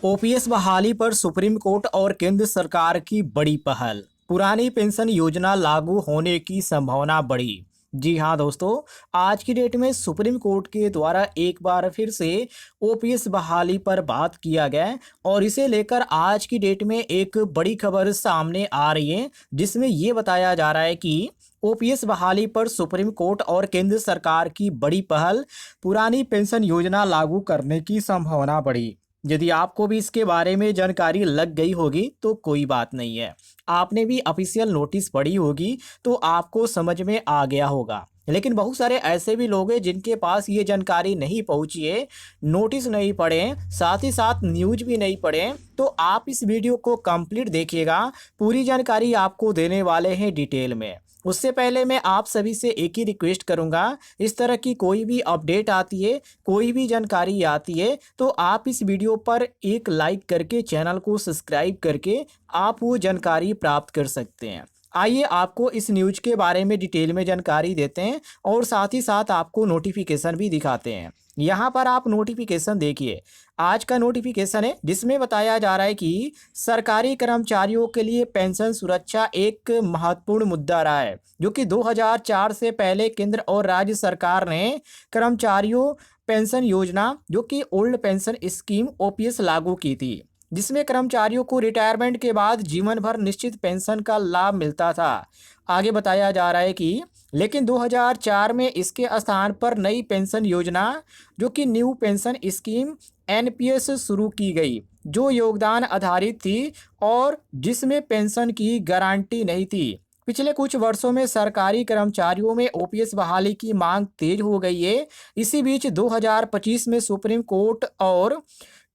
OPS बहाली पर supreme court और केंद्र सरकार की बड़ी पहल। पुरानी पेंशन योजना लागू होने की संभावना बढ़ी। जी हाँ दोस्तों, आज की डेट में सुप्रीम कोर्ट के द्वारा एक बार फिर से ओपीएस बहाली पर बात किया गया और इसे लेकर आज की डेट में एक बड़ी खबर सामने आ रही है, जिसमें ये बताया जा रहा है कि ओपीएस बहाली पर सुप्रीम कोर्ट और केंद्र सरकार की बड़ी पहल, पुरानी पेंशन योजना लागू करने की संभावना बढ़ी। यदि आपको भी इसके बारे में जानकारी लग गई होगी तो कोई बात नहीं है, आपने भी ऑफिशियल नोटिस पढ़ी होगी तो आपको समझ में आ गया होगा। लेकिन बहुत सारे ऐसे भी लोग हैं जिनके पास ये जानकारी नहीं पहुंची है, नोटिस नहीं पढ़े हैं, साथ ही साथ न्यूज भी नहीं पढ़े हैं, तो आप इस वीडियो को कंप्लीट देखिएगा। पूरी जानकारी आपको देने वाले हैं डिटेल में। उससे पहले मैं आप सभी से एक ही रिक्वेस्ट करूंगा, इस तरह की कोई भी अपडेट आती है, कोई भी जानकारी आती है, तो आप इस वीडियो पर एक लाइक करके चैनल को सब्सक्राइब करके आप वो जानकारी प्राप्त कर सकते हैं। आइए आपको इस न्यूज के बारे में डिटेल में जानकारी देते हैं और साथ ही साथ आपको नोटिफिकेशन भी दिखाते हैं। यहाँ पर आप नोटिफिकेशन देखिए, आज का नोटिफिकेशन है जिसमें बताया जा रहा है कि सरकारी कर्मचारियों के लिए पेंशन सुरक्षा एक महत्वपूर्ण मुद्दा रहा है, जो कि 2004 से पहले केंद्र और राज्य सरकार ने कर्मचारियों पेंशन योजना, जो कि ओल्ड पेंशन स्कीम ओपीएस लागू की थी, जिसमें कर्मचारियों को रिटायरमेंट के बाद जीवन भर निश्चित पेंशन का लाभ मिलता था। आगे बताया जा रहा है कि लेकिन 2004 में इसके स्थान पर नई पेंशन योजना, जो कि न्यू पेंशन स्कीम एनपीएस शुरू की गई, जो योगदान आधारित थी और जिसमें पेंशन की गारंटी नहीं थी। पिछले कुछ वर्षों में सरकारी कर्मचारियों में ओपीएस बहाली की मांग तेज हो गई है। इसी बीच 2025 में सुप्रीम कोर्ट और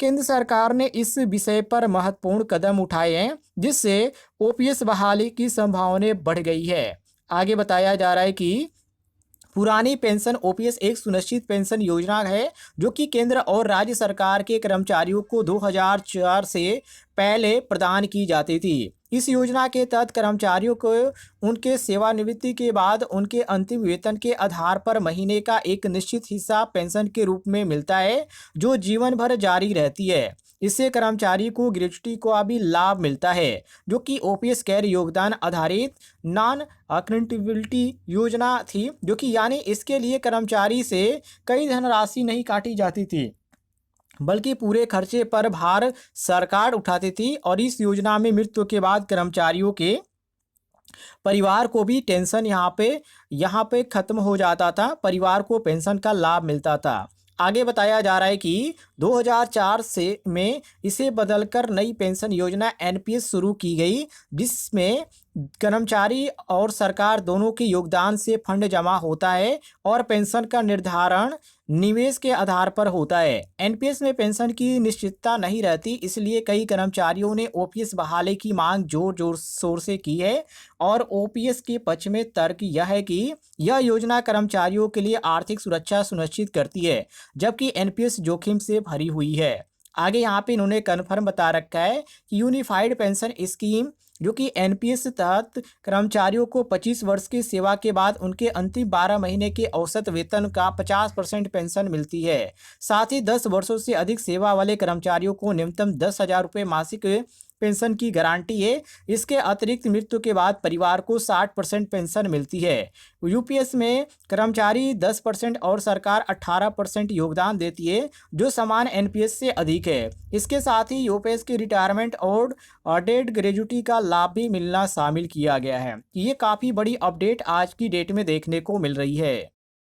केंद्र सरकार ने इस विषय पर महत्वपूर्ण कदम उठाए हैं, जिससे ओपीएस बहाली की संभावनाएं बढ़ गई है। आगे बताया जा रहा है कि पुरानी पेंशन ओपीएस एक सुनिश्चित पेंशन योजना है, जो कि केंद्र और राज्य सरकार के कर्मचारियों को 2004 से पहले प्रदान की जाती थी। इस योजना के तहत कर्मचारियों को उनके सेवानिवृत्ति के बाद उनके अंतिम वेतन के आधार पर महीने का एक निश्चित हिस्सा पेंशन के रूप में मिलता है, जो जीवन भर जारी रहती है। इससे कर्मचारी को ग्रेच्युटी का भी लाभ मिलता है, जो कि ओपीएस गैर योगदान आधारित नॉन अकाउंटेबिलिटी योजना थी, जो कि यानी इसके लिए कर्मचारी से कई धनराशि नहीं काटी जाती थी, बल्कि पूरे खर्चे पर भार सरकार उठाती थी। और इस योजना में मृत्यु के बाद कर्मचारियों के परिवार को भी टेंशन यहाँ पे खत्म हो जाता था, परिवार को पेंशन का लाभ मिलता था। आगे बताया जा रहा है कि 2004 से में इसे बदलकर नई पेंशन योजना एनपीएस शुरू की गई, जिसमें कर्मचारी और सरकार दोनों के योगदान से फंड जमा होता है और पेंशन का निर्धारण निवेश के आधार पर होता है। एनपीएस में पेंशन की निश्चितता नहीं रहती, इसलिए कई कर्मचारियों ने ओपीएस बहाली की मांग जोर जोर शोर से की है। और ओपीएस के पक्ष में तर्क यह है कि यह योजना कर्मचारियों के लिए आर्थिक सुरक्षा सुनिश्चित करती है, जबकि एनपीएस जोखिम से भरी हुई है। आगे यहाँ पे इन्होंने कन्फर्म बता रखा है कि यूनिफाइड पेंशन स्कीम, जो कि एनपीएस तहत कर्मचारियों को 25 वर्ष की सेवा के बाद उनके अंतिम 12 महीने के औसत वेतन का 50% पेंशन मिलती है। साथ ही 10 वर्षों से अधिक सेवा वाले कर्मचारियों को न्यूनतम 10,000 रुपये मासिक पेंशन की गारंटी है। इसके अतिरिक्त मृत्यु के बाद परिवार को 60% पेंशन मिलती है। यूपीएस में कर्मचारी 10% और सरकार 18% योगदान देती है, जो समान एनपीएस से अधिक है। इसके साथ ही यूपीएस की रिटायरमेंट और डेड ग्रेजुटी का लाभ भी मिलना शामिल किया गया है। ये काफ़ी बड़ी अपडेट आज की डेट में देखने को मिल रही है।